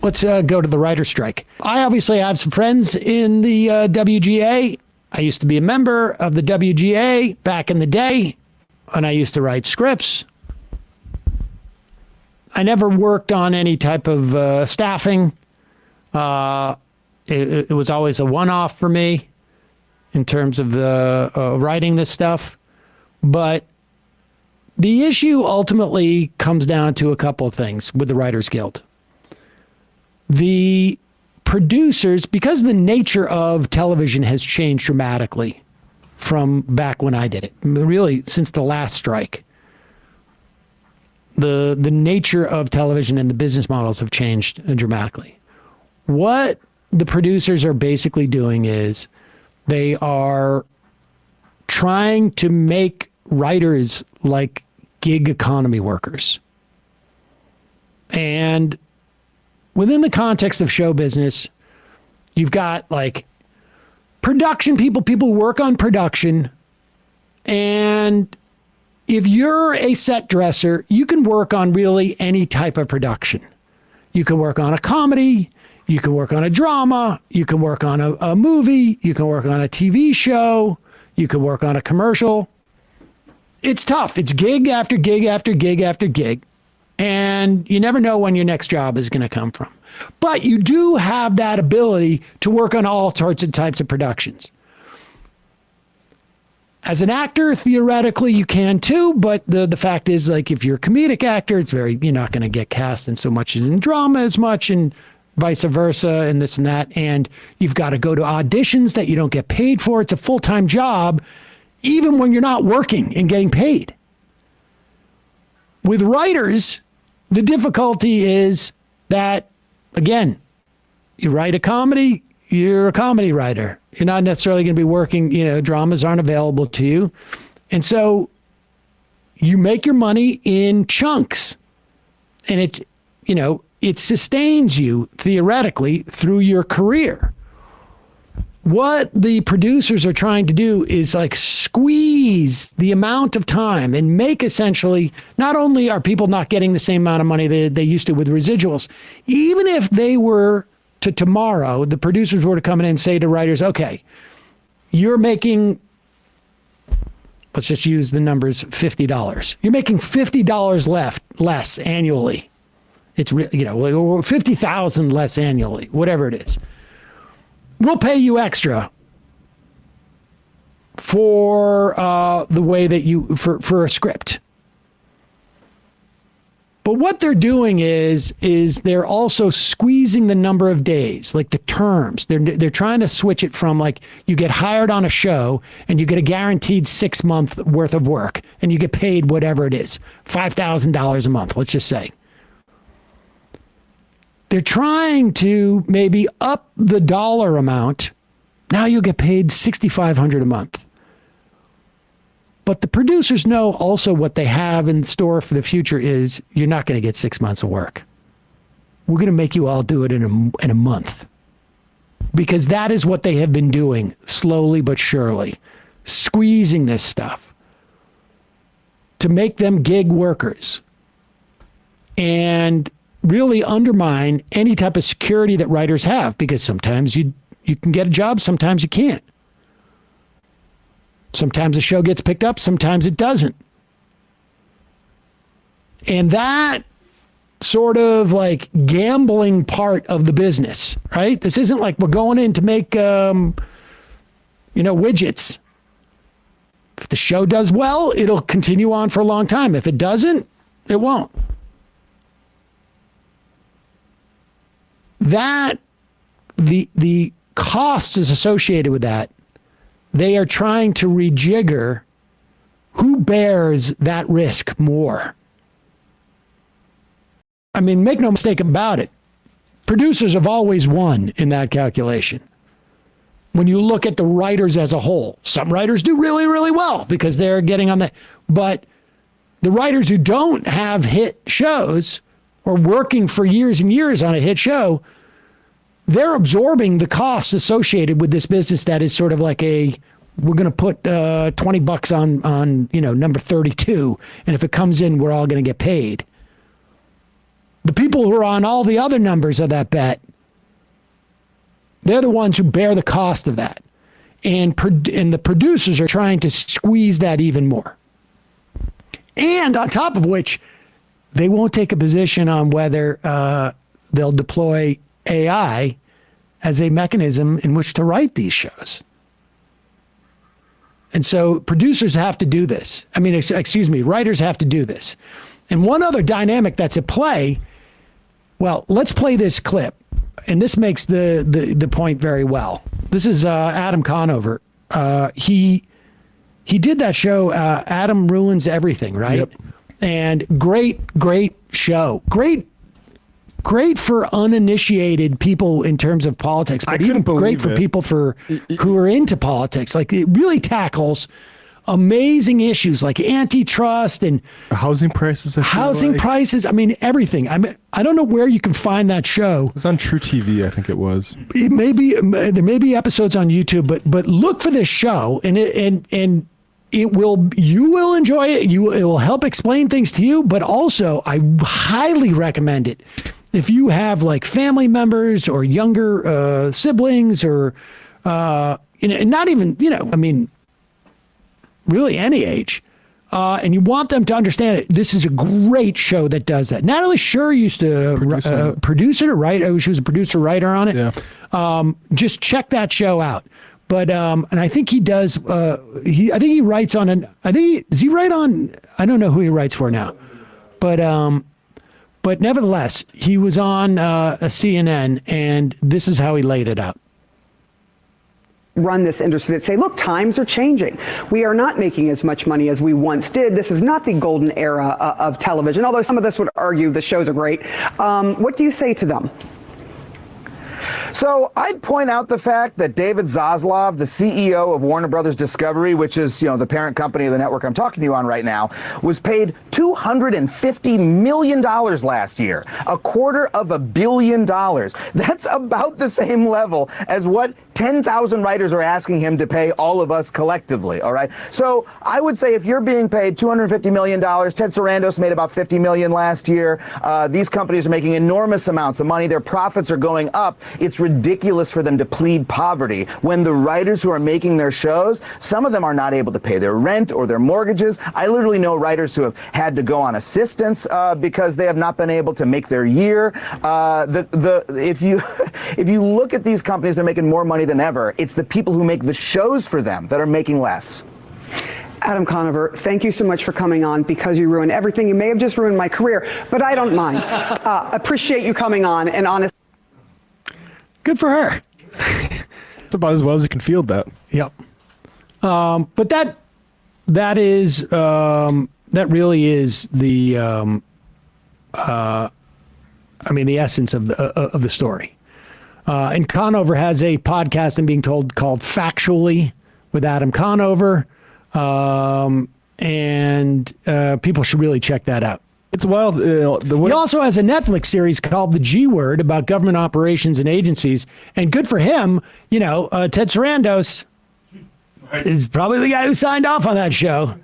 let's go to the writer's strike. I obviously have some friends in the WGA. I used to be a member of the WGA back in the day, and I used to write scripts. I never worked on any type of staffing. It was always a one-off for me in terms of writing this stuff. But the issue ultimately comes down to a couple of things with the Writers Guild. The producers, because the nature of television has changed dramatically from back when I did it, really since the last strike, the nature of television and the business models have changed dramatically. What the producers are basically doing is they are trying to make writers like gig economy workers. And within the context of show business, you've got like production people work on production. And if you're a set dresser, you can work on really any type of production. You can work on a comedy, you can work on a drama, you can work on a movie, you can work on a TV show, you can work on a commercial. It's tough. It's gig after gig after gig after gig. And you never know when your next job is going to come from. But you do have that ability to work on all sorts of types of productions. As an actor, theoretically, you can too, but the fact is, like, if you're a comedic actor, you're not going to get cast in so much in drama as much, and vice versa, and this and that. And you've got to go to auditions that you don't get paid for. It's a full-time job, even when you're not working and getting paid. With writers, the difficulty is that, again, you write a comedy, you're a comedy writer. You're not necessarily going to be working, dramas aren't available to you. And so you make your money in chunks. And it sustains you theoretically through your career. What the producers are trying to do is like squeeze the amount of time and make essentially, not only are people not getting the same amount of money they used to with residuals, even if they were to tomorrow, the producers were to come in and say to writers, okay, you're making, let's just use the numbers, $50. You're making $50 less annually. It's $50,000 less annually, whatever it is. We'll pay you extra for the way that for a script. But what they're doing is they're also squeezing the number of days, like the terms. They're trying to switch it from like you get hired on a show and you get a guaranteed 6 month worth of work and you get paid whatever it is, $5,000 a month, let's just say. They're trying to maybe up the dollar amount. Now you'll get paid $6,500 a month. But the producers know also what they have in store for the future is you're not going to get 6 months of work. We're going to make you all do it in a month. Because that is what they have been doing slowly but surely, squeezing this stuff to make them gig workers and really undermine any type of security that writers have, because sometimes you can get a job, sometimes you can't. Sometimes a show gets picked up, sometimes it doesn't. And that sort of like gambling part of the business, right? This isn't like we're going in to make, widgets. If the show does well, it'll continue on for a long time. If it doesn't, it won't. That, the costs is associated with that. They are trying to rejigger who bears that risk more. I mean, make no mistake about it. Producers have always won in that calculation. When you look at the writers as a whole, some writers do really, really well because they're getting on that. But the writers who don't have hit shows or working for years and years on a hit show, they're absorbing the costs associated with this business that is sort of like we're going to put $20 on number 32. And if it comes in, we're all going to get paid. The people who are on all the other numbers of that bet, they're the ones who bear the cost of that. And the producers are trying to squeeze that even more. And on top of which, they won't take a position on whether they'll deploy AI as a mechanism in which to write these shows. And so producers have to do this. I mean, excuse me, writers have to do this. And one other dynamic that's at play, well, let's play this clip. And this makes the point very well. This is Adam Conover. He did that show, Adam Ruins Everything, right? Yep. And great show. Great for uninitiated people in terms of politics, but even great for people who are into politics. Like, it really tackles amazing issues like antitrust and housing prices. Prices. I mean, everything. I don't know where you can find that show. It was on True TV, I think it was. There may be episodes on YouTube, but look for this show, and you will enjoy it. It will help explain things to you, but also I highly recommend it if you have like family members or younger siblings or not even, I mean, really any age, and you want them to understand it. This is a great show that does that. Natalie Scher used to produce it or write. She was a producer writer on it. Yeah. Just check that show out. But and I think he does. I think he writes on an. Does he write on? I don't know who he writes for now, but nevertheless, he was on a CNN, and this is how he laid it out. Run this industry that say, look, times are changing. We are not making as much money as we once did. This is not the golden era of television, although some of us would argue the shows are great. What do you say to them? So I'd point out the fact that David Zaslav, the CEO of Warner Brothers Discovery, which is, the parent company of the network I'm talking to you on right now, was paid $250 million last year, $250 million. That's about the same level as what 10,000 writers are asking him to pay all of us collectively, all right? So I would say if you're being paid $250 million, Ted Sarandos made about $50 million last year. These companies are making enormous amounts of money. Their profits are going up. It's ridiculous for them to plead poverty when the writers who are making their shows, some of them are not able to pay their rent or their mortgages. I literally know writers who have had to go on assistance because they have not been able to make their year. If you look at these companies, they're making more money than ever. It's the people who make the shows for them that are making less. Adam Conover, thank you so much for coming on because you ruined everything. You may have just ruined my career, but I don't mind. Appreciate you coming on, and honestly. Good for her. It's about as well as you can field that. Yep. But that really is the the essence of the story. And Conover has a podcast, I'm being told, called Factually with Adam Conover. And people should really check that out. It's wild. He also has a Netflix series called The G Word about government operations and agencies. And good for him, Ted Sarandos is probably the guy who signed off on that show,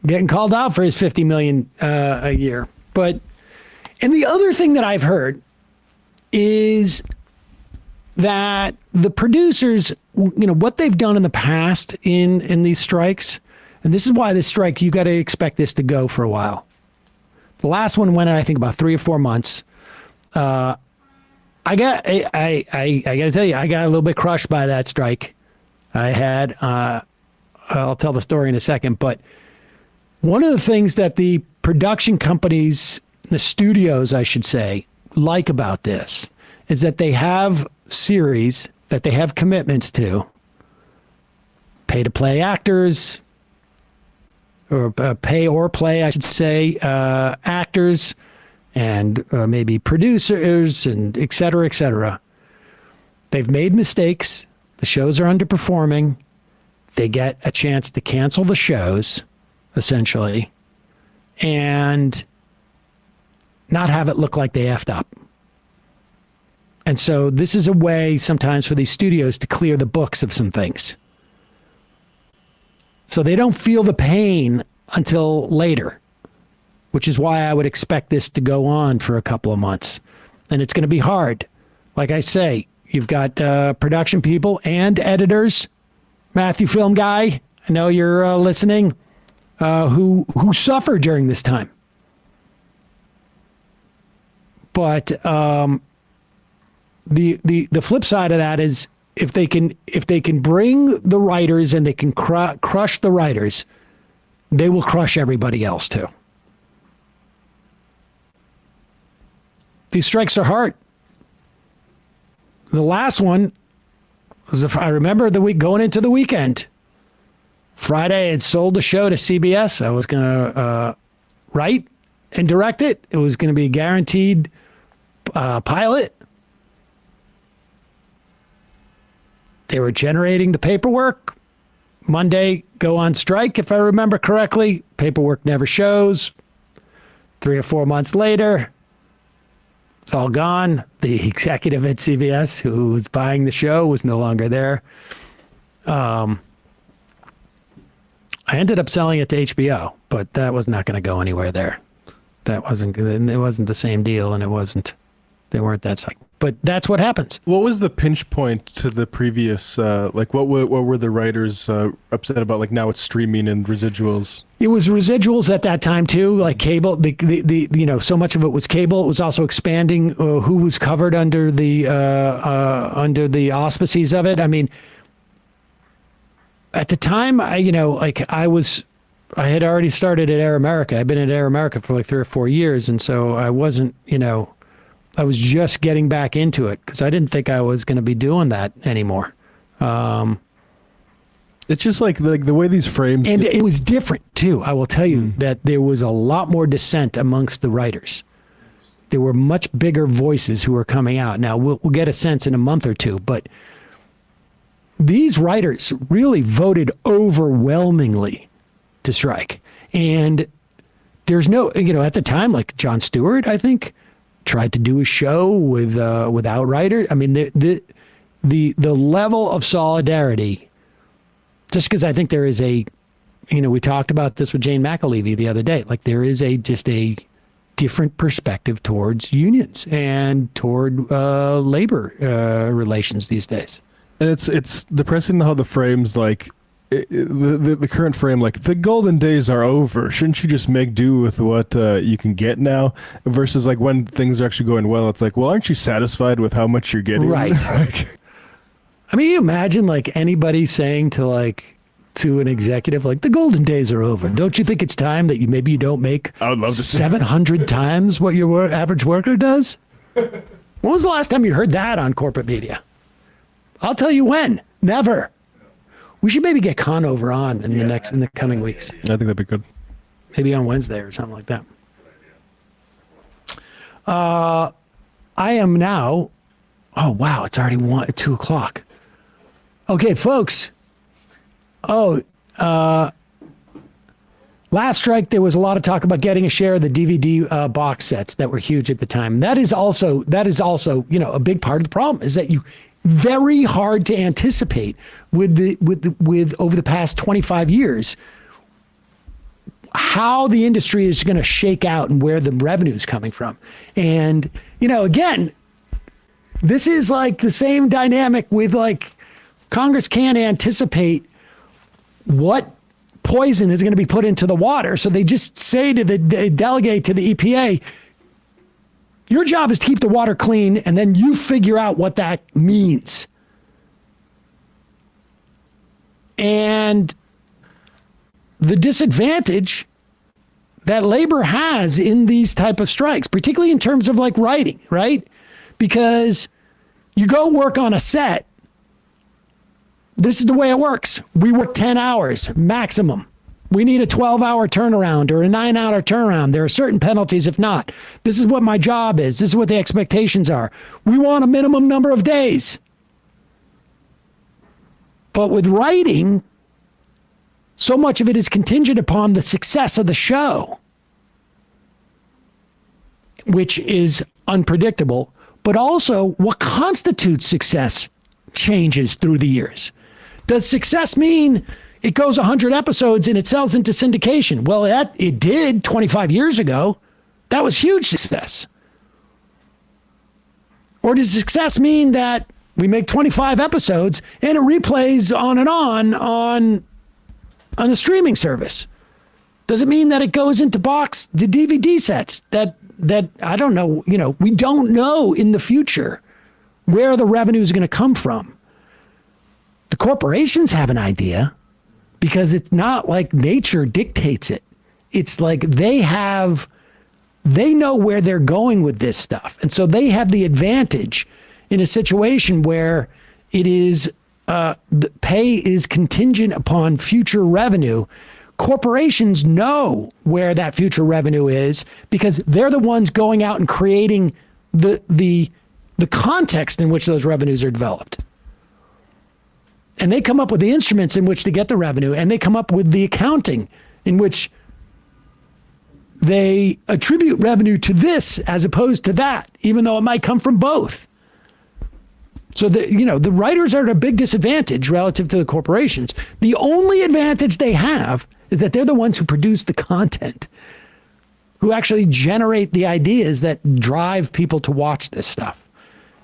getting called out for his $50 million a year. And the other thing that I've heard is that the producers, what they've done in the past in these strikes, and this is why this strike, you got to expect this to go for a while. The last one went, I think, about 3 or 4 months. I got to tell you, I got a little bit crushed by that strike. I had, I'll tell the story in a second, but one of the things that the production companies, the studios, I should say, like about this is that they have series that they have commitments to, pay-to-play actors, or pay or play, I should say, actors and maybe producers and et cetera, et cetera. They've made mistakes. The shows are underperforming. They get a chance to cancel the shows, essentially, and not have it look like they effed up. And so this is a way sometimes for these studios to clear the books of some things. So they don't feel the pain until later. which is why I would expect this to go on for a couple of months. And it's going to be hard. Like I say, you've got production people and editors. Matthew, film guy, I know you're listening, who suffer during this time. But the flip side of that is if they can bring the writers and they can crush the writers, they will crush everybody else too. These strikes are hard. The last one was, I remember the week going into the weekend. Friday, I had sold the show to CBS. I was going to write and direct it. It was going to be a guaranteed pilot. They were generating the paperwork. Monday, go on strike, if I remember correctly. Paperwork never shows. 3 or 4 months later, it's all gone. The executive at CBS who was buying the show was no longer there. I ended up selling it to HBO, but that was not going to go anywhere there. That wasn't good. It wasn't the same deal, and they weren't that psyched. But that's what happens. What was the pinch point to the previous, what were the writers upset about? Like now it's streaming and residuals. It was residuals at that time too, like cable. The so much of it was cable. It was also expanding who was covered under the auspices of it. I mean, at the time, I had already started at Air America. I've been at Air America for like 3 or 4 years, and so I wasn't, I was just getting back into it because I didn't think I was going to be doing that anymore. It's just like the way these frames... And it was different, too. I will tell you that there was a lot more dissent amongst the writers. There were much bigger voices who were coming out. Now, we'll get a sense in a month or two, but these writers really voted overwhelmingly to strike. And there's no, at the time, like Jon Stewart, I think, tried to do a show without writer. I mean, the level of solidarity, just because I think there is a, we talked about this with Jane McAlevey the other day, like there is just a different perspective towards unions and toward labor relations these days. And it's depressing how the frames, like, the current frame, like, the golden days are over. Shouldn't you just make do with what you can get now? Versus, like, when things are actually going well, it's like, well, aren't you satisfied with how much you're getting? Right. I mean, you imagine, like, anybody saying to an executive, like, the golden days are over. Don't you think it's time that maybe you don't make I would love to 700 times what your average worker does? When was the last time you heard that on corporate media? I'll tell you when. Never. We should maybe get Conover on in the coming weeks. I think that'd be good. Maybe on Wednesday or something like that. I am now. Oh wow, it's already 2 o'clock. Okay, folks. Last strike, there was a lot of talk about getting a share of the DVD box sets that were huge at the time. That is also, a big part of the problem is that very hard to anticipate with over the past 25 years how the industry is going to shake out and where the revenue is coming from. And, again, this is like the same dynamic with like Congress can't anticipate what poison is going to be put into the water. So they just say to they delegate to the EPA, your job is to keep the water clean, and then you figure out what that means. And the disadvantage that labor has in these type of strikes, particularly in terms of like writing, right? Because you go work on a set. This is the way it works. We work 10 hours maximum. We need a 12-hour turnaround or a 9-hour turnaround. There are certain penalties if not. This is what my job is. This is what the expectations are. We want a minimum number of days. But with writing, so much of it is contingent upon the success of the show, which is unpredictable, but also what constitutes success changes through the years. Does success mean it goes 100 episodes and it sells into syndication. Well, it did 25 years ago. That was huge success. Or does success mean that we make 25 episodes and it replays on and on a streaming service? Does it mean that it goes into the DVD sets that I don't know, we don't know in the future where the revenue is going to come from. The corporations have an idea because it's not like nature dictates it. It's like they know where they're going with this stuff. And so they have the advantage in a situation where it is, the pay is contingent upon future revenue. Corporations know where that future revenue is because they're the ones going out and creating the context in which those revenues are developed. And they come up with the instruments in which to get the revenue, and they come up with the accounting in which they attribute revenue to this as opposed to that, even though it might come from both. So the writers are at a big disadvantage relative to the corporations. The only advantage they have is that they're the ones who produce the content, who actually generate the ideas that drive people to watch this stuff.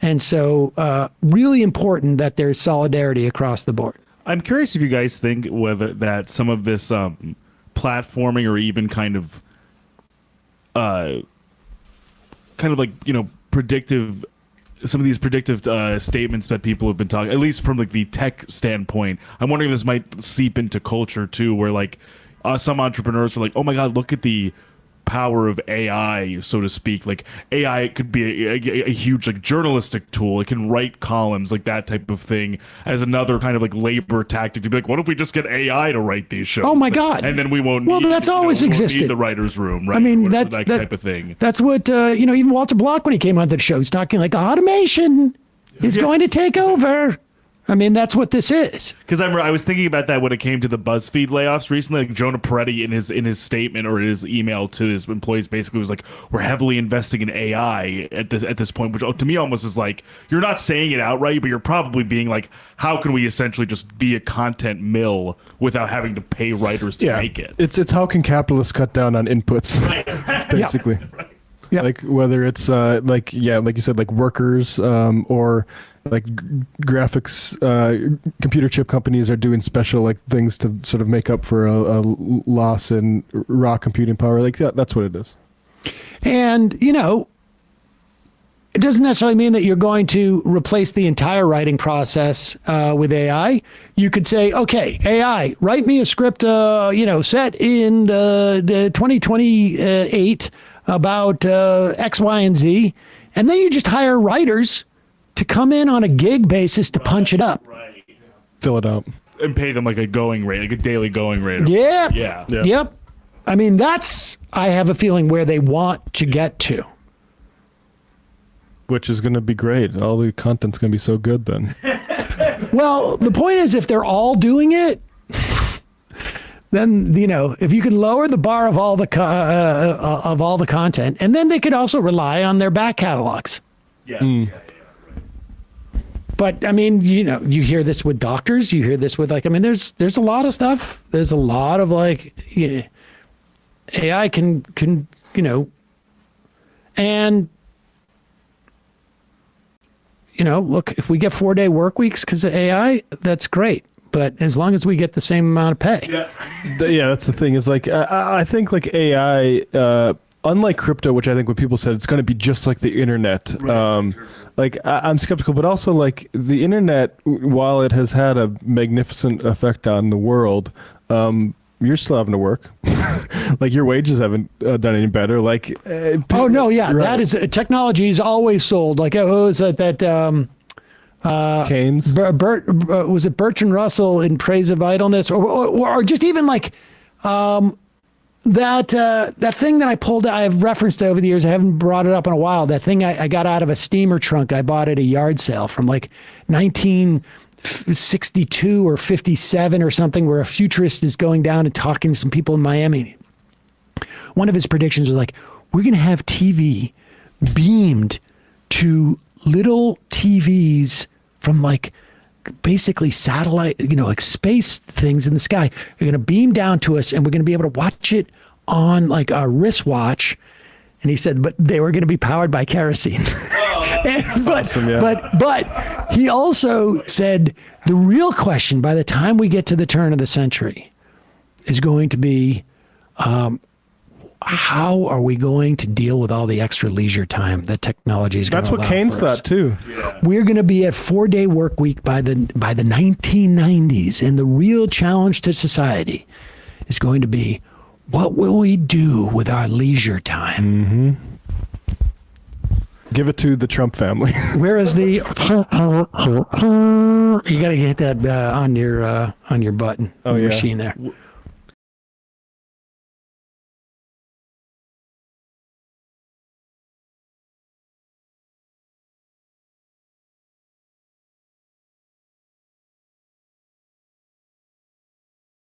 And so really important that there's solidarity across the board. I'm curious if you guys think whether that some of this platforming or even kind of predictive, some of these predictive statements that people have been talking, at least from like the tech standpoint, I'm wondering if this might seep into culture too, where like some entrepreneurs are like, oh my God, look at the power of AI, so to speak. Like AI could be a huge like journalistic tool. It can write columns, like that type of thing, as another kind of like labor tactic to be like, what if we just get AI to write these shows? Oh my God! And then we won't. Well, need, that's always we won't existed. need the writer's room, right? I mean, that that type of thing. That's what even Walter Block, when he came on the show, he's talking like automation is going to take over. I mean, that's what this is. Because I was thinking about that when it came to the BuzzFeed layoffs recently. Like Jonah Peretti in his statement or his email to his employees basically was like, "We're heavily investing in AI at this point," which to me almost is like, you're not saying it outright, but you're probably being like, how can we essentially just be a content mill without having to pay writers to make it? It's how can capitalists cut down on inputs, basically. Right. Yep. Like whether it's like you said, like workers or like graphics, computer chip companies are doing special like things to sort of make up for a loss in raw computing power. Like that's what it is. And it doesn't necessarily mean that you're going to replace the entire writing process with AI. You could say, okay, AI, write me a script, set in the 2028 about X, Y, and Z. And then you just hire writers to come in on a gig basis to punch it up. Right. Fill it out. And pay them like a going rate, like a daily going rate. Yep. Yeah. Yep. I mean, I have a feeling where they want to get to. Which is going to be great. All the content's going to be so good then. Well, the point is, if they're all doing it, then if you can lower the bar of all the content, and then they could also rely on their back catalogs. Yes. But I mean, you hear this with doctors. You hear this with there's a lot of stuff. There's a lot of AI can and look, if we get 4-day work weeks because of AI, that's great. But as long as we get the same amount of pay. Yeah, that's the thing. Is like I think like AI, unlike crypto, which I think what people said, it's going to be just like the internet. Right. Like I'm skeptical, but also like the internet, while it has had a magnificent effect on the world, you're still having to work. Like your wages haven't done any better. Like oh no, yeah, right. That is technology is always sold. Like was that Keynes? Was it Bertrand Russell in Praise of Idleness, or just even like that thing that I pulled, I've referenced over the years. I haven't brought it up in a while. That thing I got out of a steamer trunk I bought at a yard sale from like 1962 or 57 or something, where a futurist is going down and talking to some people in Miami. One of his predictions was like, we're going to have TV beamed to little TVs from like basically satellite, like space things in the sky. They're going to beam down to us, and we're going to be able to watch it on like our wristwatch. And he said, but they were going to be powered by kerosene. But he also said the real question by the time we get to the turn of the century is going to be, how are we going to deal with all the extra leisure time that technology is going to allow? That's what Keynes thought too. Yeah. We're going to be at 4-day work week by the 1990s, and the real challenge to society is going to be, what will we do with our leisure time? Give it to the Trump family. Where is the? You got to get that on your button Oh, yeah. machine there.